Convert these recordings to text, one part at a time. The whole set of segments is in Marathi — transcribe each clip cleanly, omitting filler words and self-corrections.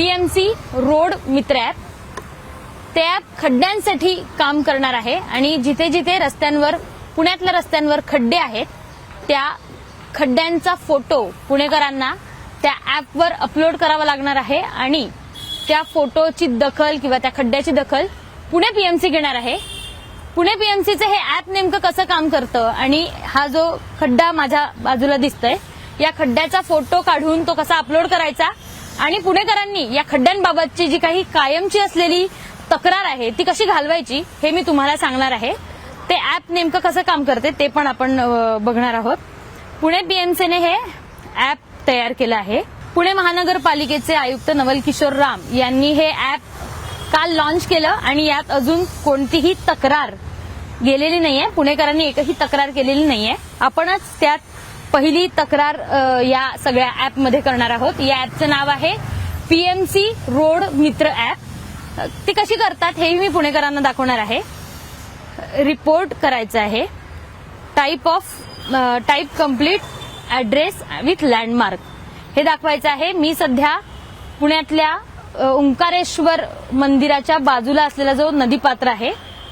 पीएमसी रोड मित्र ॲप. ते ॲप खड्ड्यांसाठी काम करणार आहे आणि जिथे जिथे रस्त्यांवर, पुण्यातल्या रस्त्यांवर खड्डे आहेत त्या खड्ड्यांचा फोटो पुणेकरांना त्या ॲपवर अपलोड करावा लागणार आहे आणि त्या फोटोची दखल किंवा त्या खड्ड्याची दखल पुणे पीएमसी घेणार आहे. पुणे पीएमसीचं हे ॲप नेमकं कसं काम करतं आणि हा जो खड्डा माझ्या बाजूला दिसतोय या खड्ड्याचा फोटो काढून तो कसा अपलोड करायचा आणि पुणेकरांनी या खड्ड्यांबाबतची जी काही कायमची असलेली तक्रार आहे ती कशी घालवायची हे मी तुम्हाला सांगणार आहे. ते ॲप नेमकं कसं काम करते ते पण आपण बघणार आहोत. पुणे पीएमसीने हे ॲप तयार केलं आहे. पुणे महानगरपालिकेचे आयुक्त नवल किशोर राम यांनी हे ॲप काल लॉन्च केलं आणि यात अजून कोणतीही तक्रार गेलेली नाहीये. पुणेकरांनी एकही तक्रार केलेली नाहीये. आपणच त्यात पहिली तक्रार या सगळ्या ॲपमध्ये करणार आहोत. या ॲपचं नाव आहे पीएमसी रोड मित्र ॲप. ती कशी करतात हे मी पुणेकरांना दाखवणार आहे. रिपोर्ट करायचं आहे. Type complete address with landmark हे दाखवायचं आहे. मी सध्या पुण्यातल्या ओंकारेश्वर मंदिराच्या बाजूला असलेला जो नदीपात्र आहे,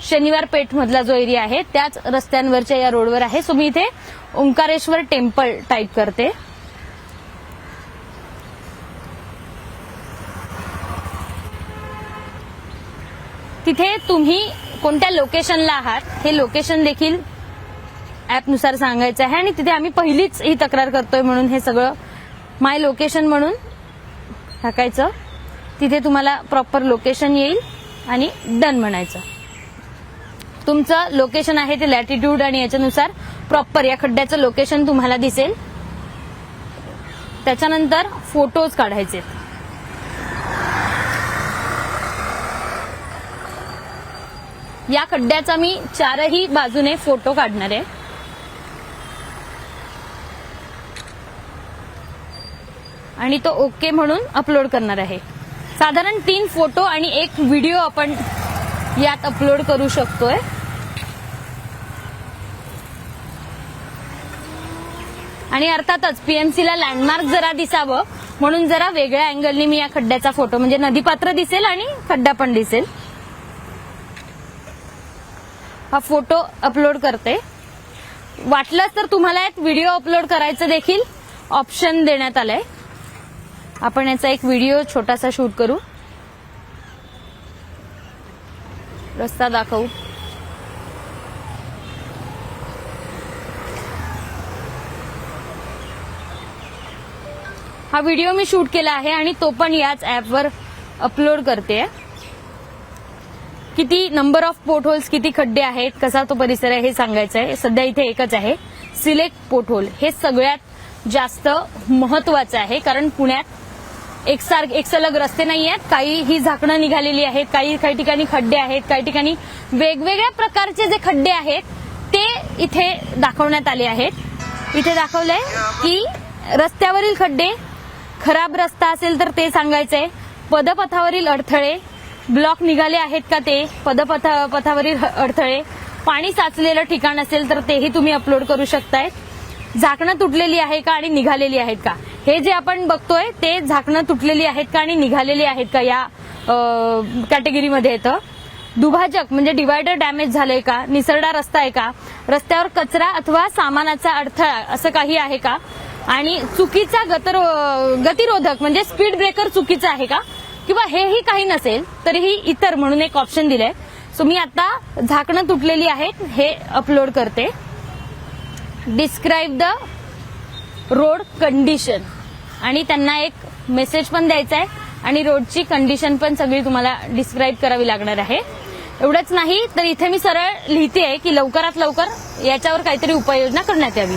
शनिवार पेठ मधला जो एरिया आहे त्याच रस्त्यांवरच्या या रोडवर आहे. सो मी इथे ओंकारेश्वर टेम्पल टाईप करते. तिथे तुम्ही कोणत्या लोकेशनला आहात हे लोकेशन देखील ॲपनुसार सांगायचं आहे आणि तिथे आम्ही पहिलीच ही तक्रार करतोय म्हणून हे सगळं माय लोकेशन म्हणून टाकायचं. तिथे तुम्हाला प्रॉपर लोकेशन येईल आणि डन म्हणायचं. तुमचं लोकेशन आहे ते लॅटिट्यूड आणि याच्यानुसार प्रॉपर या खड्ड्याचं लोकेशन तुम्हाला दिसेल. त्याच्यानंतर फोटोज काढायचे. या खड्ड्याचा मी चारही बाजूने फोटो काढणार आहे. आणि तो ओके म्हणून अपलोड करणार आहे. साधारण 3 फोटो आणि 1 व्हिडिओ आपण यात अपलोड करू शकतोय. आणि अर्थातच पीएमसीला लँडमार्क जरा दिसावं म्हणून जरा वेगळ्या अँगलनी मी या खड्ड्याचा फोटो, म्हणजे नदीपात्र दिसेल आणि खड्डा पण दिसेल, हा फोटो अपलोड करते. वाटलंच तर तुम्हाला एक व्हिडिओ अपलोड करायचं देखील ऑप्शन देण्यात आलंय. आपण याचा एक व्हिडिओ छोटासा शूट करू. रस्ता दाखवू. हा व्हिडिओ मी शूट केला आहे आणि तो पण याच ॲपवर अपलोड करते. किती नंबर ऑफ पोर्टहोल्स, किती खड्डे आहेत, कसा तो परिसर आहे हे सांगायचं आहे. सध्या इथे एकच आहे, सिलेक्ट पोर्टहोल. हे सगळ्यात जास्त महत्वाचं आहे कारण पुण्यात एक सलग रस्ते नाही आहेत. काही ही झाकणं निघालेली आहेत, काही ठिकाणी खड्डे आहेत, काही ठिकाणी वेगवेगळ्या प्रकारचे जे खड्डे आहेत ते इथे दाखवण्यात आले आहेत. इथे दाखवलंय की रस्त्यावरील खड्डे, खराब रस्ता असेल तर ते सांगायचंय, पदपथावरील अडथळे, ब्लॉक निघाले आहेत का ते, पथावरील अडथळे, पाणी साचलेलं ठिकाण असेल तर तेही तुम्ही अपलोड करू शकताय. झाकणं तुटलेली आहे का आणि निघालेली आहेत का, हे जे आपण बघतोय ते झाकणं तुटलेली आहेत का आणि निघालेली आहेत का या कॅटेगरीमध्ये येतं. दुभाजक म्हणजे डिवायडर डॅमेज झालंय का, निसरडा रस्ता आहे का, रस्त्यावर कचरा अथवा सामानाचा अडथळा असं काही आहे का, आणि चुकीचा गतिरोधक म्हणजे स्पीड ब्रेकर चुकीचा आहे का, किंवा हेही काही नसेल तरीही इतर म्हणून एक ऑप्शन दिलंय. सो मी आता झाकणं तुटलेली आहेत हे अपलोड करते. डिस्क्राईब द रोड कंडिशन आणि त्यांना एक मेसेज पण द्यायचा आहे आणि रोडची कंडिशन पण सगळी तुम्हाला डिस्क्राईब करावी लागणार आहे. एवढंच नाही तर इथे मी सरळ लिहिते की लवकरात लवकर याच्यावर काहीतरी उपाययोजना करण्यात यावी.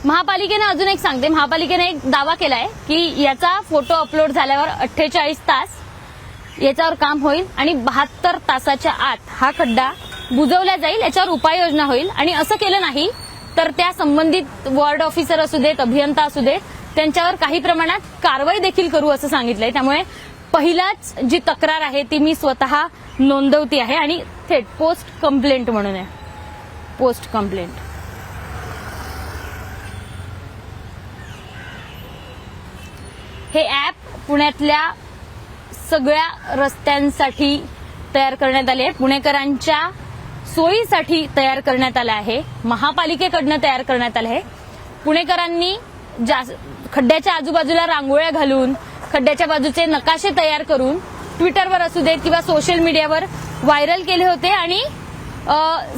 महापालिकेने अजून एक सांगते, महापालिकेने एक दावा केलाय की याचा फोटो अपलोड झाल्यावर 48 तास याच्यावर काम होईल आणि 72 तासाच्या आत हा खड्डा बुजवला जाईल, याच्यावर उपाययोजना होईल. आणि असं केलं नाही तर त्या संबंधित वॉर्ड ऑफिसर असू देत, अभियंता असू देत, त्यांच्यावर काही प्रमाणात कारवाई देखील करू असं सांगितलंय. त्यामुळे पहिलाच जी तक्रार आहे ती मी स्वतः नोंदवती आहे आणि थेट पोस्ट कंप्लेंट म्हणून आहे. पोस्ट कंप्लेंट हे ऍप पुण्यातल्या सगळ्या रस्त्यांसाठी तयार करण्यात आले आहे. पुणेकरांच्या सोयीसाठी तयार करण्यात आलं आहे. महापालिकेकडनं तयार करण्यात आलं आहे. पुणेकरांनी खड्ड्याच्या आजूबाजूला रांगोळ्या घालून, खड्ड्याच्या बाजूचे नकाशे तयार करून ट्विटरवर असू देत किंवा सोशल मीडियावर व्हायरल केले होते आणि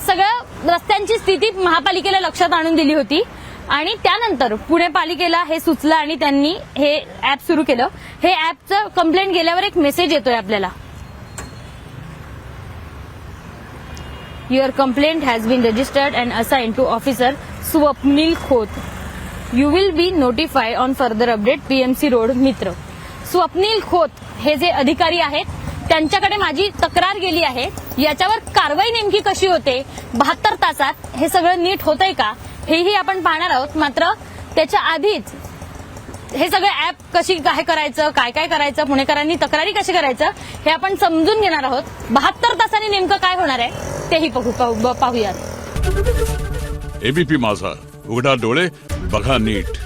सगळं रस्त्यांची स्थिती महापालिकेला लक्षात आणून दिली होती. आणि त्यानंतर पुणे पालिकेला हे सुचलं आणि त्यांनी हे ऍप सुरू केलं. हे ऍपचं कंप्लेंट गेल्यावर एक मेसेज येतोय आपल्याला, your complaint has been registered and assigned to officer Swapnil Khot. You will be notify on further update PMC road Mitra. Swapnil Khot हे जे अधिकारी आहेत त्यांच्याकडे माझी तक्रार गेली आहे. याच्यावर कारवाई नेमकी कशी होते, 72 तासात हे सगळं नीट होतंय का हेही आपण पाहणार आहोत. मात्र त्याच्या आधीच हे सगळं ऍप कशी काय करायचं, काय काय करायचं, पुणेकरांनी तक्रारी कशी करायचं हे आपण समजून घेणार आहोत. 72 तासांनी नेमकं काय होणार आहे तेही पाहूयात. एबीपी माझा, उघडा डोळे बघा नीट.